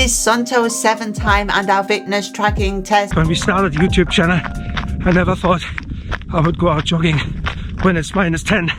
is Suunto's 7th time and our fitness tracking test. When we started the YouTube channel, I never thought I would go out jogging when it's -10.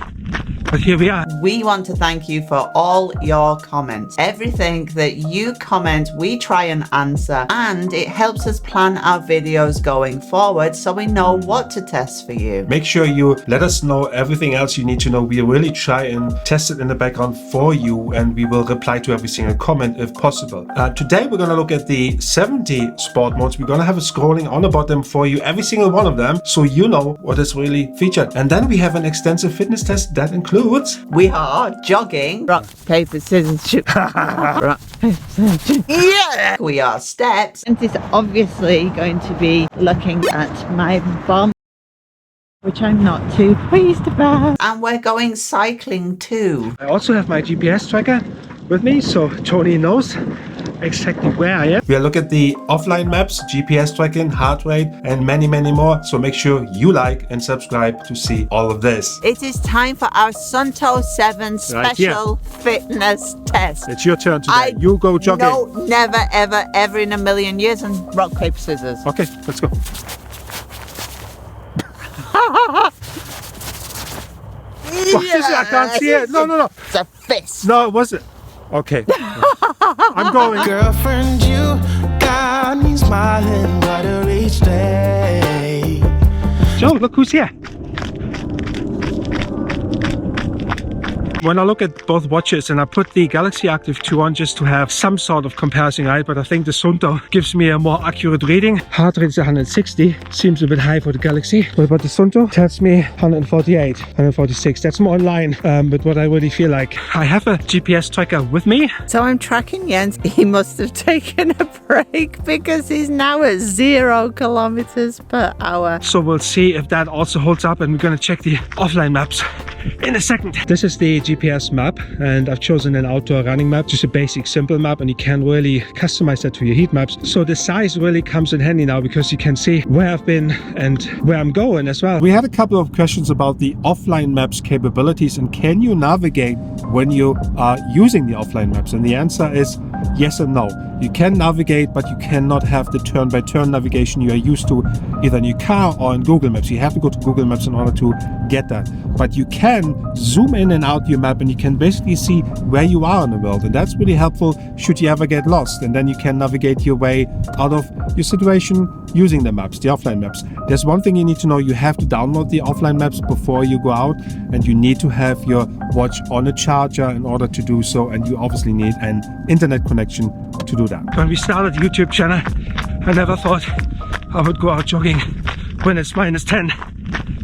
But here we are. We want to thank you for all your comments. Everything that you comment, we try and answer, and it helps us plan our videos going forward so we know what to test for you. Make sure you let us know everything else you need to know. We really try and test it in the background for you, and we will reply to every single comment if possible. Today we're going to look at the 70 sport modes. We're going to have it scrolling on the bottom for you, every single one of them, so you know what is really featured. And then we have an extensive fitness test that includes we are jogging. Rock, paper, scissors, shoot. Rock, paper, scissors, shoot. Yeah! We are steps. And it's obviously going to be looking at my bum, which I'm not too pleased about. And we're going cycling too. I also have my GPS tracker with me, so Tony knows exactly where I am. We'll look at the offline maps, GPS tracking, heart rate, and many more. So make sure you like and subscribe to see all of this. It is time for our Suunto 7 special fitness test. It's your turn today. You go jogging. No, never, ever in a million years. And rock, paper, scissors. Okay, let's go. What is it? I can't see it. No. It's a fist. No, it wasn't. Okay. I'm going. Girlfriend, you got me smiling brighter each day. Joe, look who's here. When I look at both watches, and I put the Galaxy Active 2 on just to have some sort of comparison, right? But I think the Suunto gives me a more accurate reading. Heart rate is 160, seems a bit high for the Galaxy. But the Suunto tells me 148, 146. That's more in line with what I really feel like. I have a GPS tracker with me. So I'm tracking Jens. He must have taken a break because he's now at 0 kilometers per hour. So we'll see if that also holds up, and we're gonna check the offline maps in a second. This is the GPS map, and I've chosen an outdoor running map, just a basic simple map, and you can really customize that to your heat maps. So the size really comes in handy now because you can see where I've been and where I'm going as well. We had a couple of questions about the offline maps capabilities, and can you navigate when you are using the offline maps? And the answer is yes and no. You can navigate, but you cannot have the turn-by-turn navigation you are used to either in your car or in Google Maps. You have to go to Google Maps in order to get that. But you can zoom in and out your map, and you can basically see where you are in the world. And that's really helpful should you ever get lost. And then you can navigate your way out of your situation using the maps, the offline maps. There's one thing you need to know. You have to download the offline maps before you go out, and you need to have your watch on a charger in order to do so. And you obviously need an internet connection to do that. When we started the YouTube channel, I never thought I would go out jogging when it's -10.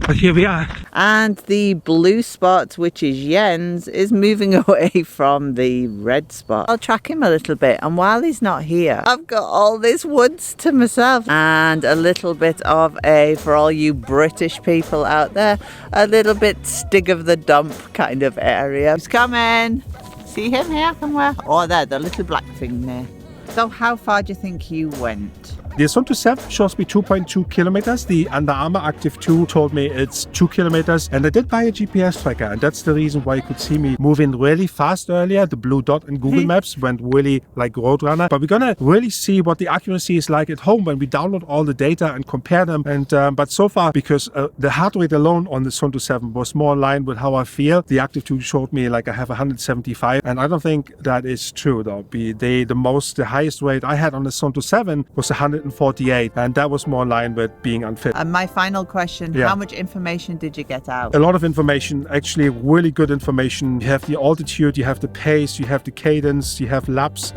But here we are. And the blue spot, which is Jens, is moving away from the red spot. I'll track him a little bit, and while he's not here, I've got all this woods to myself and a little bit of a, for all you British people out there, a little bit Stig of the Dump kind of area. He's coming. See him here somewhere? Oh, there, the little black thing there. So how far do you think you went? The Suunto 7 shows me 2.2 kilometers. The Under Armour Active 2 told me it's 2 kilometers. And I did buy a GPS tracker, and that's the reason why you could see me moving really fast earlier. The blue dot in Google Maps went really like Roadrunner. But we're gonna really see what the accuracy is like at home when we download all the data and compare them. And but so far, because the heart rate alone on the Suunto 7 was more in line with how I feel, the Active 2 showed me like I have 175, and I don't think that is true though. The highest rate I had on the Suunto 7 was 148, and that was more in line with being unfit. And my final question, how much information did you get out? A lot of information, actually really good information. You have the altitude, you have the pace, you have the cadence, you have laps,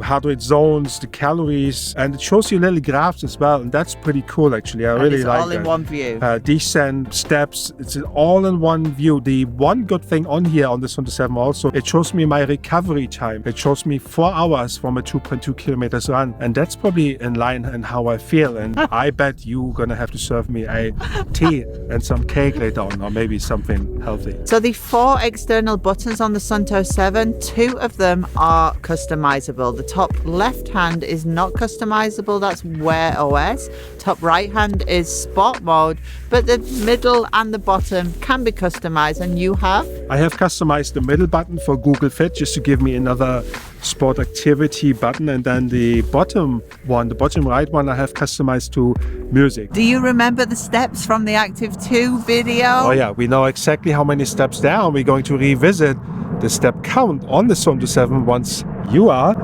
heart rate zones, the calories, and it shows you little graphs as well, and that's pretty cool actually. I really like it. All in one view. Descent, steps, it's all in one view. The one good thing on here on the Suunto 7 also, it shows me my recovery time. It shows me 4 hours from a 2.2 kilometers run, and that's probably in line and how I feel. And I bet you're gonna have to serve me a tea and some cake later on, or maybe something healthy. So the 4 external buttons on the Suunto 7, 2 of them are customizable. The top left hand is not customizable, that's Wear OS. Top right hand is Sport mode, but the middle and the bottom can be customized, and you have? I have customized the middle button for Google Fit just to give me another sport activity button, and then the bottom one, the bottom right one, I have customized to music. Do you remember the steps from the Active 2 video? Oh yeah, we know exactly how many steps there are. We're going to revisit the step count on the Suunto 7 once you are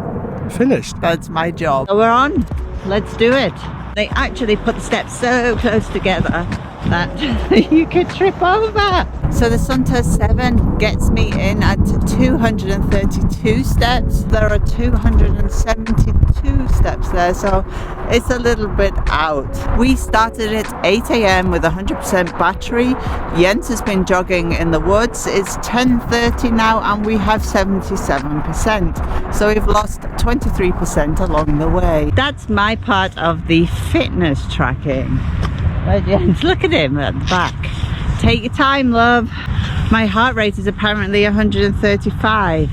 finished. That's my job. So we're on. Let's do it. They actually put the steps so close together that you could trip over. So the Suunto 7 gets me in at 232 steps. There are 272 steps there, so it's a little bit out. We started at 8 a.m. with 100% battery. Jens has been jogging in the woods. It's 10:30 now and we have 77%. So we've lost 23% along the way. That's my part of the fitness tracking. But Jens, look at him at the back. Take your time, love. My heart rate is apparently 135.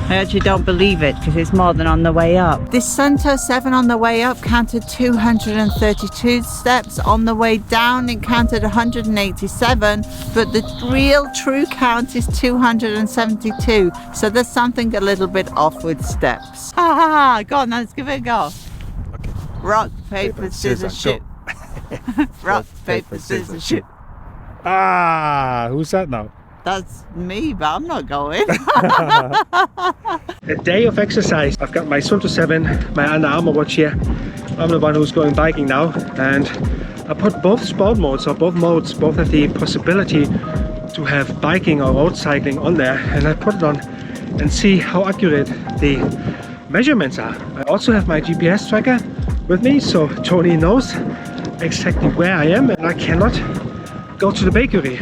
I actually don't believe it because it's more than on the way up. This Suunto 7 on the way up counted 232 steps. On the way down it counted 187, but the real true count is 272. So there's something a little bit off with steps. Ha ha ha, go on, let's give it a go. Okay. Rock, paper, scissors, shoot. Rock, paper, scissors, shoot. Ah, who's that now? That's me, but I'm not going. A day of exercise. I've got my Suunto 7, my Under Armour watch here. I'm the one who's going biking now, and I put both sport modes, or both modes, both have the possibility to have biking or road cycling on there, and I put it on and see how accurate the measurements are. I also have my GPS tracker with me, so Tony knows exactly where I am, and I cannot go to the bakery.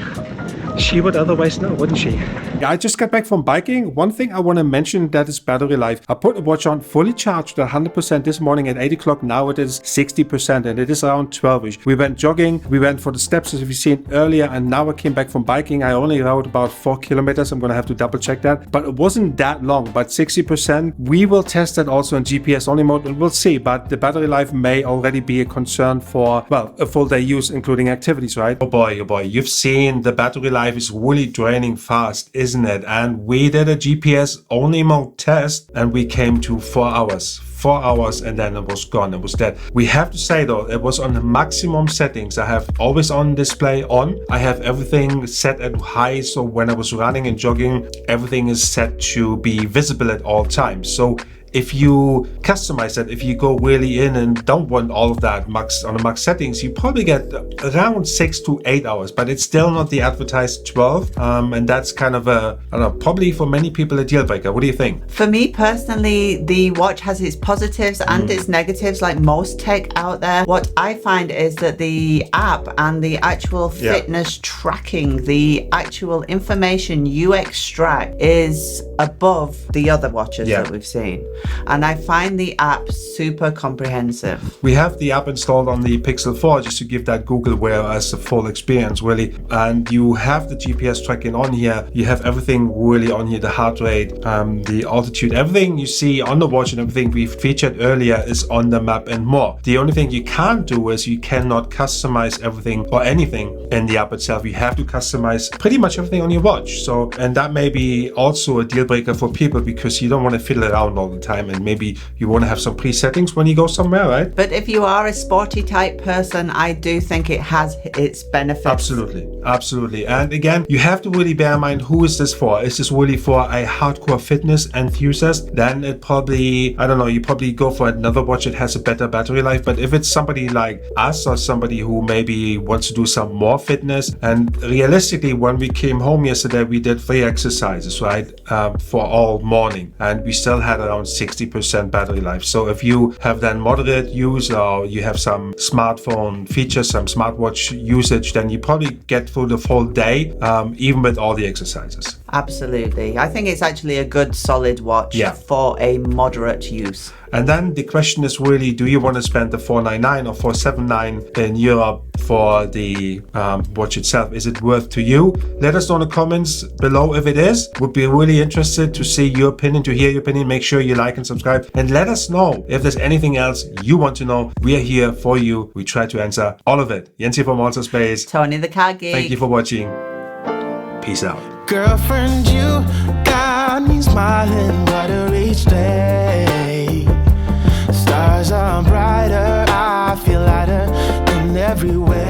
She would otherwise know, wouldn't she? Yeah, I just got back from biking. One thing I want to mention, that is battery life. I put the watch on fully charged at 100% this morning at 8 o'clock. Now it is 60% and it is around 12ish. We went jogging, we went for the steps as we've seen earlier, and now I came back from biking. I only rode about 4 kilometers. I'm going to have to double check that, but it wasn't that long. But 60%, we will test that also in GPS only mode and we'll see. But the battery life may already be a concern for, well, a full day use, including activities, right? Oh boy, you've seen the battery life is really draining fast, isn't it? And we did a GPS only mode test and we came to 4 hours. 4 hours and then it was gone, it was dead. We have to say though, it was on the maximum settings. I have always on display on. I have everything set at high, so when I was running and jogging, everything is set to be visible at all times. So if you customize that, if you go really in and don't want all of that max on the max settings, you probably get around 6 to 8 hours, but it's still not the advertised 12. And that's kind of a, I don't know, probably for many people a deal breaker. What do you think? For me personally, the watch has its positives and its negatives, like most tech out there. What I find is that the app and the actual fitness tracking, the actual information you extract is above the other watches that we've seen. And I find the app super comprehensive. We have the app installed on the Pixel 4 just to give that Google Wear as a full experience, really. And you have the GPS tracking on here. You have everything really on here, the heart rate, the altitude, everything you see on the watch and everything we featured earlier is on the map and more. The only thing you can't do is you cannot customize everything or anything in the app itself. You have to customize pretty much everything on your watch. So, and that may be also a deal breaker for people because you don't want to fiddle around all the time. And maybe you want to have some pre-settings when you go somewhere, right? But if you are a sporty type person, I do think it has its benefits. Absolutely. And again, you have to really bear in mind, who is this for? Is this really for a hardcore fitness enthusiast? Then it probably, I don't know, you probably go for another watch that has a better battery life. But if it's somebody like us or somebody who maybe wants to do some more fitness, and realistically, when we came home yesterday, we did 3 exercises, right? For all morning, and we still had around 60% battery life. So if you have then moderate use or you have some smartphone features, some smartwatch usage, then you probably get through the full day, even with all the exercises. Absolutely. I think it's actually a good solid watch for a moderate use. And then the question is really, do you want to spend the $499 or $479 in Europe for the watch itself? Is it worth to you? Let us know in the comments below if it is. Would be really interested to see your opinion, to hear your opinion. Make sure you like and subscribe and let us know if there's anything else you want to know. We are here for you. We try to answer all of it. Jens here from Also Space. Tony the Car Geek. Thank you for watching. Peace out. Girlfriend, you got got me smiling brighter each day. Stars are brighter, I feel lighter in every way.